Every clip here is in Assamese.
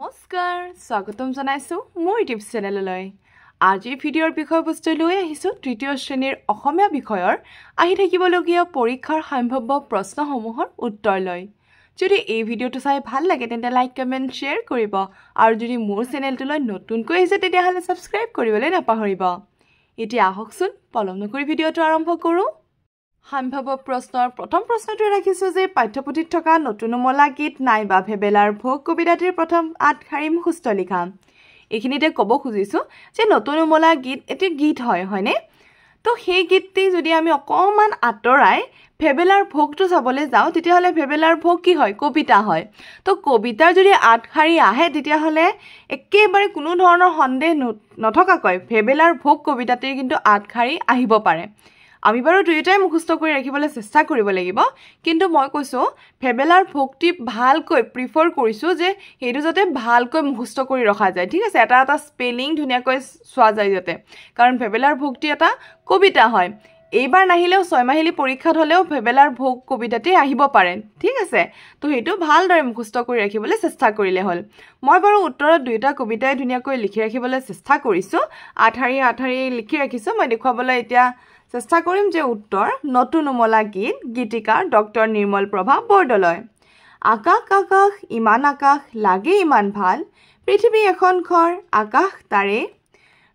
নমস্কাৰ স্বাগতম জনাইছো মোৰ ইউটিউব চেনেললৈ আজি ভিডিঅ'ৰ বিষয়বস্তু লৈ আহিছো তৃতীয় শ্ৰেণীৰ অসমীয়া বিষয়ৰ আহি থাকিবলগীয়া পৰীক্ষাৰ সম্ভাৱ্য প্ৰশ্নসমূহৰ উত্তৰ লৈ যদি এই ভিডিঅ'টো চাই ভাল লাগে তেন্তে লাইক কমেন্ট শেয়াৰ কৰিব আৰু যদি মোৰ চেনেলটোলৈ নতুনকৈ আহিছে তেতিয়াহলে সাবস্ক্ৰাইব কৰিবলৈ নাপাহৰিব এতিয়া আহকচোন পলম নকৰি ভিডিঅ'টো আৰম্ভ কৰোঁ সম্ভাৱ্য প্ৰশ্নৰ প্ৰথম প্ৰশ্নটো ৰাখিছো যে পাঠ্যপুথিত থকা নতুনমলা গীত নাইবা ভেবেলাৰ ভোগ কবিতাটিৰ প্ৰথম ৮ শাৰী মুখস্থ লিখা এইখিনিতে ক'ব খুজিছো যে নতুনমলা গীত এটি গীত হয়নে তো সেই গীতটি যদি আমি অকমান আতৰাই ভেবেলাৰ ভোগটো চাবলৈ যাওঁ তেতিয়াহলে ভেবেলাৰ ভোগ কি হয় কবিতা হয় তো কবিতাৰ যদি ৮ শাৰী আহে তেতিয়াহলে একেবাৰে কোনো ধৰণৰ সন্দেহ নথকাকৈ ভেবেলাৰ ভোগ কবিতাটিৰ কিন্তু ৮ শাৰী আহিব পাৰে আমি বাৰু দুইটাই মুখস্থ কৰি ৰাখিবলৈ চেষ্টা কৰিব লাগিব কিন্তু মই কৈছো ভেবেলাৰ ভোগটি ভালকৈ প্ৰিফাৰ কৰিছো যে হেতু যাতে ভালকৈ মুখস্থ কৰি ৰখা যায় ঠিক আছে এটা স্পেলিং ধুনিয়াকৈ সোৱা যায় যাতে কাৰণ ভেবেলাৰ ভোগটি এটা কবিতা হয় এইবাৰ নাহিলেও 6 মাহিলী পৰীক্ষাত হলেও ভেবেলাৰ ভোগ কবিতাটি আহিব পাৰে ঠিক আছে তো হেতু ভালদৰে মুখস্থ কৰি ৰাখিবলৈ চেষ্টা কৰিলে হল মই বাৰু উত্তৰত দুইটা কবিতাই ধুনিয়াকৈ লিখি ৰাখিবলৈ চেষ্টা কৰিছো ৮ শাৰী লিখি ৰাখিছো মই দেখুৱাবলৈ এতিয়া চেষ্টা কৰিম যে উত্তৰ নতুনমলা গীত গীতিকাৰ ডক্টৰ নিৰ্মল প্ৰভা বৰদলৈ আকাশ আকাশ ইমান আকাশ লাগে ইমান ভাল পৃথিৱী এখন ঘৰ আকাশ তাৰে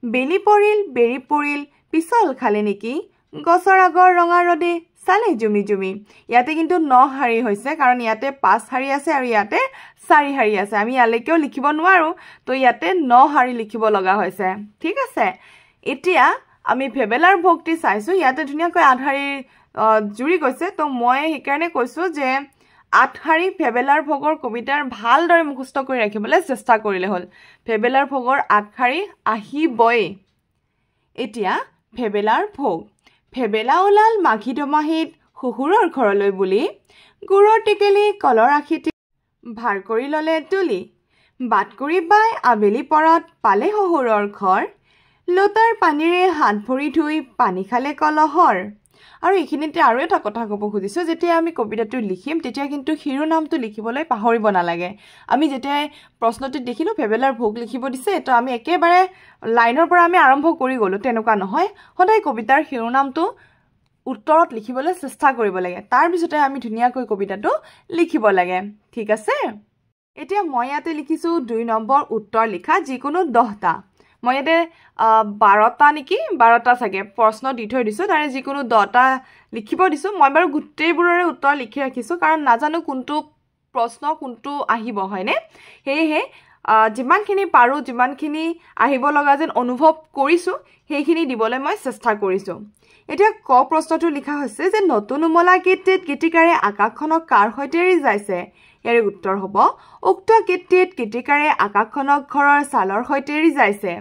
বেলি পৰিল পিছল খালে নেকি গছৰ আগৰ ৰঙা ৰদে চালে জুমি জুমি ইয়াতে কিন্তু ৯ শাৰী হৈছে কাৰণ ইয়াতে ৫ শাৰী আছে আৰু ইয়াতে ৪ শাৰী আছে আমি ইয়ালৈকেও লিখিব নোৱাৰো তো ইয়াতে ৯ শাৰী লিখিব লগা হৈছে ঠিক আছে এতিয়া আমি ভেবেলাৰ ভোগটি চাইছো ইয়াতে ধুনিয়াকৈ ৮ শাৰী জুৰি গৈছে তো মই সেইকাৰণে কৈছো যে ৮ শাৰী ভেবেলাৰ ভোগৰ কবিতাৰ ভালদৰে মুখস্থ কৰি ৰাখিবলৈ চেষ্টা কৰিলে হল ভেবেলাৰ ভোগৰ ৮ শাৰী আহিবই এতিয়া ভেবেলাৰ ভোগ ভেবেলা ওলাল মাঘী দমাহিত হুহুৰৰ ঘৰলৈ বুলি গুৰৰ টেকেলি কলৰ আখিটি ভাৰ কৰি ললে তুলি বাট কৰি বাই আবেলি পৰত পালে হুহুৰৰ ঘৰ লতাৰ পানীৰে হাত ভৰি ধুই পানী খালে কলহৰ আৰু এইখিনিতে আৰু এটা কথা ক'ব খুজিছো যেতিয়া আমি কবিতাটো লিখিম তেতিয়া কিন্তু শিৰোনামটো লিখিবলৈ পাহৰিব নালাগে আমি যেতিয়া প্ৰশ্নটো দেখিলো ভেবেলাৰ ভোগ লিখিব দিছে তো আমি একেবাৰে লাইনৰ পৰা আমি আৰম্ভ কৰি গলো তেনেকুৱা নহয় সদায় কবিতাৰ শিৰোনামটো উত্তৰত লিখিবলৈ চেষ্টা কৰিব লাগে তাৰ পিছতে আমি ধুনিয়াকৈ কবিতাটো লিখিব লাগে ঠিক আছে এতিয়া মই ইয়াতে লিখিছো ২ নম্বৰ উত্তৰ লিখা যিকোনো 10টা মই ইয়াতে 12টা নেকি 12টা চাগে প্ৰশ্ন দি থৈ দিছো তাৰে যিকোনো 10টা লিখিব দিছো মই বাৰু গুটেইবোৰৰে উত্তৰ লিখি ৰাখিছো কাৰণ নাজানো কোনটো প্ৰশ্ন কোনটো আহিব হয়নে হেহে যিমানখিনি পাৰো যিমানখিনি আহিব লগা যেন অনুভৱ কৰিছো সেইখিনি দিবলৈ মই চেষ্টা কৰিছো এতিয়া ক প্ৰশ্নটো লিখা হৈছে যে নতুনমলা গীতটিত গীতিকাৰে আকাশখনক কাৰ সৈতে ৰিজাইছে ইয়াৰ উত্তৰ হ'ব উক্ত গীতটিত গীতিকাৰে আকাশখনক ঘৰৰ ছালৰ সৈতে ৰিজাইছে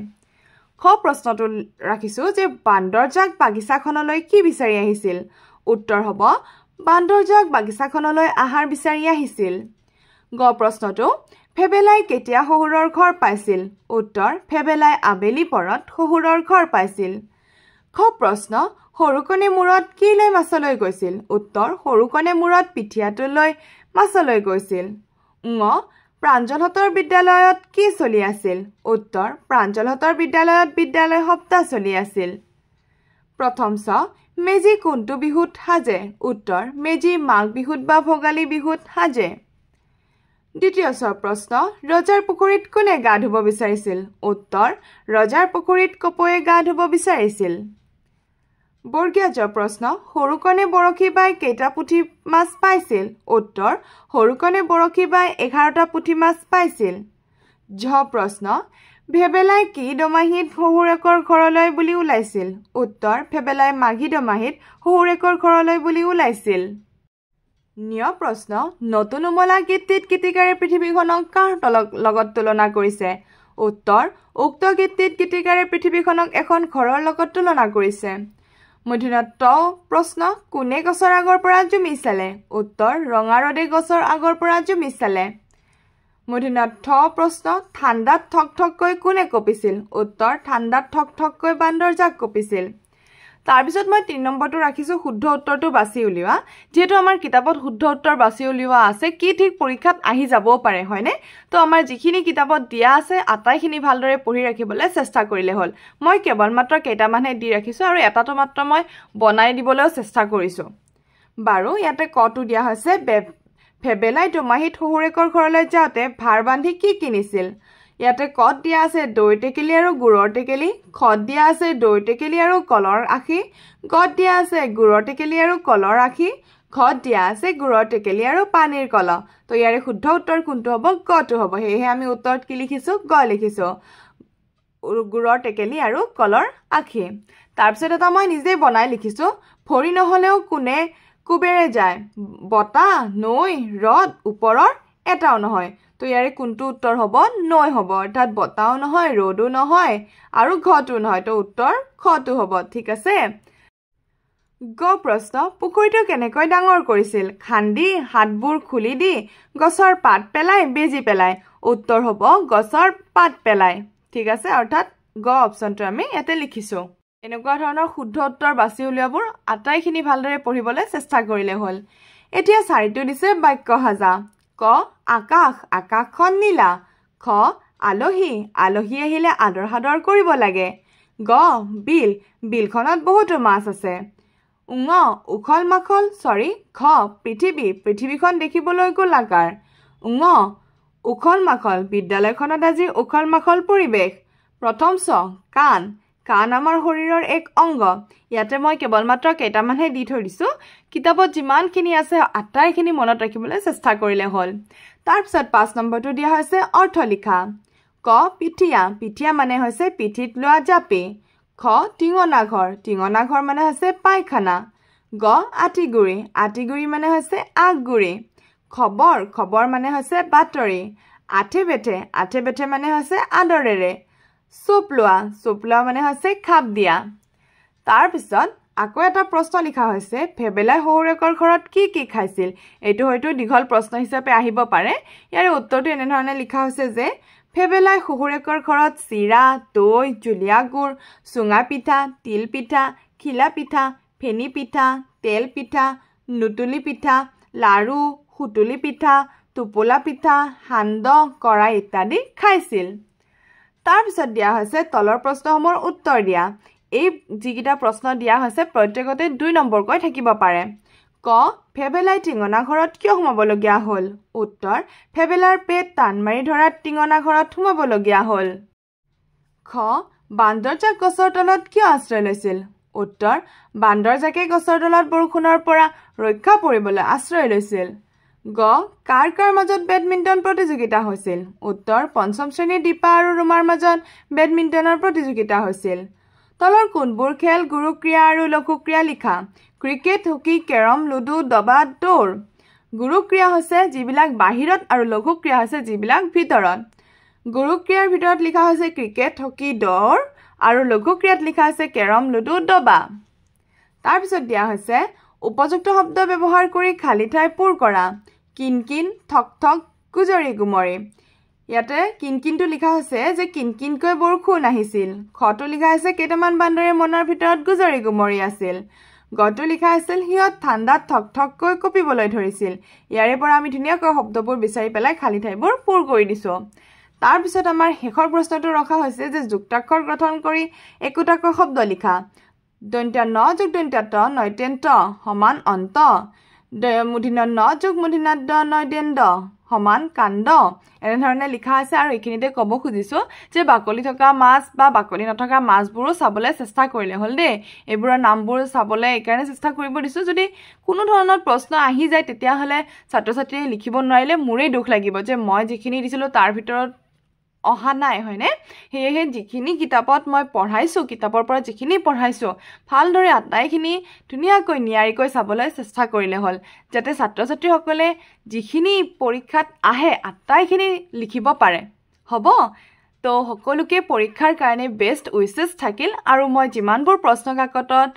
খ প্ৰশ্নটো ৰাখিছো যে বান্দৰজাক বাগিচাখনলৈ কি বিচাৰি আহিছিল উত্তৰ হ'ব বান্দৰজাক বাগিচাখনলৈ আহাৰ বিচাৰি আহিছিল গ প্ৰশ্নটো ভেবেলাই কেতিয়া হুহুৰৰ ঘৰ পাইছিল উত্তৰ ভেবেলাই আবেলি পৰত হুহুৰৰ ঘৰ পাইছিল খ প্ৰশ্ন সৰুকণে মূৰত কি লৈ মাছলৈ গৈছিল উত্তৰ সৰুকণে মূৰত পিঠিয়াটো লৈ মাছলৈ গৈছিল ঙ প্ৰাঞ্জলহতৰ বিদ্যালয়ত কি চলি আছিল উত্তৰ প্ৰাঞ্জলহতৰ বিদ্যালয়ত বিদ্যালয় সপ্তাহ চলি আছিল প্ৰথম ছ মেজি কোনটো বিহুত সাজে উত্তৰ মেজি মাঘ বিহুত বা ভোগালী বিহুত সাজে দ্বিতীয় ছ প্ৰশ্ন ৰজাৰ পুখুৰীত কোনে গা ধুব বিচাৰিছিল উত্তৰ ৰজাৰ পুখুৰীত কপয়ে গা ধুব বিচাৰিছিল বৰ্গীয় জ প্ৰশ্ন সৰুকণে বৰশী বাই কেইটা পুঠি মাছ পাইছিল উত্তৰ সৰুকণে বৰশী বাই 11টা পুঠি মাছ পাইছিল ঝ প্ৰশ্ন ভেবেলাই কি দমাহিত হুহুৰেকৰ ঘৰলৈ বুলি ওলাইছিল উত্তৰ ভেবেলাই মাঘী দমাহিত হুহুৰেকৰ ঘৰলৈ বুলি ওলাইছিল নিয় প্ৰশ্ন নতুনমলা গীতটিত গীতিকাৰে পৃথিৱীখনক কাৰ লগত তুলনা কৰিছে উত্তৰ উক্ত গীতটিত গীতিকাৰে পৃথিৱীখনক এখন ঘৰৰ লগত তুলনা কৰিছে মধ্যনত প্ৰশ্ন কোনে গছৰ আগৰ পৰা জুমি চালে উত্তৰ ৰঙা ৰদে গছৰ আগৰ পৰা জুমি চালে মধ্যনত প্ৰশ্ন ঠাণ্ডাত ঠক ঠককৈ কোনে কঁপিছিল উত্তৰ ঠাণ্ডাত ঠক ঠককৈ বান্দৰজাক কঁপিছিল তাৰ পিছত মই 3 নম্বৰটো ৰাখিছো শুদ্ধ উত্তৰটো বাছি উলিওৱা যেহেতু আমাৰ কিতাপত শুদ্ধ উত্তৰ বাছি উলিওৱা আছে কি ঠিক পৰীক্ষাত আহি যাবও পাৰে হয়নে তো আমাৰ যিখিনি কিতাপত দিয়া আছে আটাইখিনি ভালদৰে পঢ়ি ৰাখিবলৈ চেষ্টা কৰিলে হ'ল মই কেৱল মাত্ৰ কেইটামানহে দি ৰাখিছো আৰু এটাটো মাত্ৰ মই বনাই দিবলৈ চেষ্টা কৰিছো বাৰু ইয়াতে কটো দিয়া হৈছে ফেবেলাই দুমাহিত শহুৰেকৰ ঘৰলৈ যাওঁতে ভাৰ বান্ধি কি কিনিছিল ইয়াতে কত দিয়া আছে দৈ টেকেলি আৰু গুড়ৰ টেকেলি খত দিয়া আছে দৈ টেকেলি আৰু কলৰ আখি গত দিয়া আছে গুড়ৰ টেকেলি আৰু কলৰ আখি খত দিয়া আছে গুড়ৰ টেকেলি আৰু পানীৰ কল তো ইয়াৰে শুদ্ধ উত্তৰ কোনটো হ'ব গটো হ'ব হেহে আমি উত্তৰত কি লিখিছো গ লিখিছো গুড়ৰ টেকেলি আৰু কলৰ আখি তাৰ পিছত এটা মই নিজে বনাই লিখিছো ভৰি নহলেও কোনে কুবেৰে যায় বতাহ নৈ ৰদ ওপৰৰ এটাও নহয় তো ইয়াৰে কোনটো উত্তৰ হ'ব নৈ হ'ব অৰ্থাৎ বতাও নহয় ৰদো নহয় আৰু ঘটো নহয় তো উত্তৰ খটো হ'ব ঠিক আছে গ প্ৰশ্ন পুখুৰীটো কেনেকৈ ডাঙৰ কৰিছিল খান্দি হাতবোৰ খুলি দি গছৰ পাত পেলাই বেজি পেলাই উত্তৰ হ'ব গছৰ পাত পেলাই ঠিক আছে অৰ্থাৎ গ অপচনটো আমি ইয়াতে লিখিছো এনেকুৱা ধৰণৰ শুদ্ধ উত্তৰ বাছি উলিয়াবোৰ আটাইখিনি ভালদৰে পঢ়িবলৈ চেষ্টা কৰিলে হ'ল এতিয়া চাৰিটো দিছে বাক্য সাজা ক আকাশ আকাশখন নীলা খ আলহী আলহী আহিলে আদৰ সাদৰ কৰিব লাগে গ বিল বিলখনত বহুতো মাছ আছে উঙ উখল মাখল খ পৃথিৱী পৃথিৱীখন দেখিবলৈ গোলাকাৰ উঙ উখল মাখল বিদ্যালয়খনত আজি উখল মাখল পৰিৱেশ প্ৰথম চ কাণ কাণ আমাৰ শৰীৰৰ এক অংগ ইয়াতে মই কেৱল মাত্ৰ কেইটামানহে দি থৈ দিছো কিতাপত যিমানখিনি আছে আটাইখিনি মনত ৰাখিবলৈ চেষ্টা কৰিলে হ'ল তাৰ পিছত 5 নম্বৰটো দিয়া হৈছে অৰ্থ লিখা ক পিঠিয়া পিঠিয়া মানে হৈছে পিঠিত লোৱা জাপি খ টিঙনা ঘৰ মানে হৈছে পায়খানা গ আটিগুৰি মানে হৈছে আগগুৰি খবৰ মানে হৈছে বাতৰি আঠে বেঠে মানে হৈছে আদৰেৰে চুপ লোৱা মানে হৈছে খাপ দিয়া তাৰ পিছত আকৌ এটা প্ৰশ্ন লিখা হৈছে ফেবেলাই শহুৰেকৰ ঘৰত কি কি খাইছিল এইটো হয়তো দীঘল প্ৰশ্ন হিচাপে আহিব পাৰে ইয়াৰ উত্তৰটো এনে ধৰণে লিখা হৈছে যে ফেবেলাই শহুৰেকৰ ঘৰত চিৰা দৈ জুলীয়া গুড় চুঙা পিঠা তিল পিঠা খিলা পিঠা ফেনি পিঠা তেল পিঠা নুতুলি পিঠা লাৰু সুতুলি পিঠা টোপোলা পিঠা সান্দহ কৰাই ইত্যাদি খাইছিল তাৰ পিছত দিয়া হৈছে তলৰ প্ৰশ্নসমূহৰ উত্তৰ দিয়া এই যিকিটা প্ৰশ্ন দিয়া হৈছে প্ৰত্যেকতে 2 নম্বৰকৈ থাকিব পাৰে ক ফেবেলাই টিঙনা ঘৰত কিয় সোমাবলগীয়া হ'ল উত্তৰ ফেবেলাৰ পেট টান মাৰি ধৰাত টিঙনা ঘৰত সোমাবলগীয়া হ'ল খ বান্দৰজাক গছৰ তলত কিয় আশ্ৰয় লৈছিল উত্তৰ বান্দৰজাকে গছৰ তলত বৰষুণৰ পৰা ৰক্ষা পৰিবলৈ আশ্ৰয় লৈছিল গ কাৰ মাজত বেডমিণ্টন প্ৰতিযোগিতা হৈছিল উত্তৰ পঞ্চম শ্ৰেণীৰ দীপা আৰু ৰুমাৰ মাজত বেডমিণ্টনৰ প্ৰতিযোগিতা হৈছিল তলৰ কোনবোৰ খেল গুৰু ক্ৰিয়া আৰু লঘু ক্ৰিয়া লিখা ক্ৰিকেট হকি কেৰম লুডু দবা দৌৰ গুৰু ক্ৰিয়া হৈছে যিবিলাক বাহিৰত আৰু লঘু ক্ৰিয়া হৈছে যিবিলাক ভিতৰত গুৰু ক্ৰিয়াৰ ভিতৰত লিখা হৈছে ক্ৰিকেট হকি দৌৰ আৰু লঘু ক্ৰিয়াত লিখা আছে কেৰম লুডু দবা তাৰ পিছত দিয়া হৈছে উপযুক্ত শব্দ ব্যৱহাৰ কৰি খালি ঠাই পূৰ কৰা কিনকিন ঠক ঠক গুজৰি গুমৰি ইয়াতে কিনকিনটো লিখা হৈছে যে কিনকিনকৈ বৰষুণ আহিছিল খটো লিখা আছে কেইটামান বান্দৰে মনৰ ভিতৰত গুজৰি গুমৰি আছিল গটো লিখা আছিল হিয়ত ঠাণ্ডাত ঠক ঠককৈ কঁপিবলৈ ধৰিছিল ইয়াৰে পৰা আমি ধুনীয়াকৈ শব্দবোৰ বিচাৰি পেলাই খালি ঠাইবোৰ পূৰ কৰি দিছো তাৰ পিছত আমাৰ শেষৰ প্ৰশ্নটো ৰখা হৈছে যে যুক্তাক্ষৰ গঠন কৰি একোটাকৈ শব্দ লিখা দন্ত্য ন যোগ দন্ত্য ট নৈতেন ট সমান অন্ত মূৰ্ধন্য ন যোগ মূৰ্ধন্য ড নৈদেন ড সমান কাণ্ড এনেধৰণে লিখা আছে আৰু এইখিনিতে ক'ব খুজিছো যে বাকলি থকা মাছ বা বাকলি নথকা মাছবোৰো চাবলৈ চেষ্টা কৰিলে হ'ল দেই এইবোৰৰ নামবোৰ চাবলৈ এইকাৰণে চেষ্টা কৰিব দিছো যদি কোনো ধৰণৰ প্ৰশ্ন আহি যায় তেতিয়াহ'লে ছাত্ৰ ছাত্ৰীয়ে লিখিব নোৱাৰিলে মোৰেই দুখ লাগিব যে মই যিখিনি দিছিলো তাৰ ভিতৰত অহা নাই হয়নে হেহে যিখিনি কিতাপত মই পঢ়াইছো কিতাপৰ পৰা যিখিনি পঢ়াইছো ভালদৰে আটাইখিনি ধুনীয়াকৈ নিয়াৰিকৈ চাবলৈ চেষ্টা কৰিলে হ'ল যাতে ছাত্ৰ ছাত্ৰীসকলে যিখিনি পৰীক্ষাত আহে আটাইখিনি লিখিব পাৰে হ'ব তো সকলোকে পৰীক্ষাৰ কাৰণে বেষ্ট উইচেছ থাকিল আৰু মই যিমানবোৰ প্ৰশ্ন কাকতত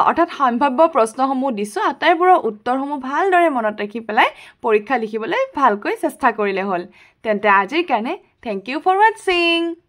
অৰ্থাৎ সম্ভাৱ্য প্ৰশ্নসমূহ দিছো আটাইবোৰৰ উত্তৰসমূহ ভালদৰে মনত ৰাখি পেলাই পৰীক্ষা লিখিবলৈ ভালকৈ চেষ্টা কৰিলে হ'ল তেন্তে আজিৰ কাৰণে Thank you for watching.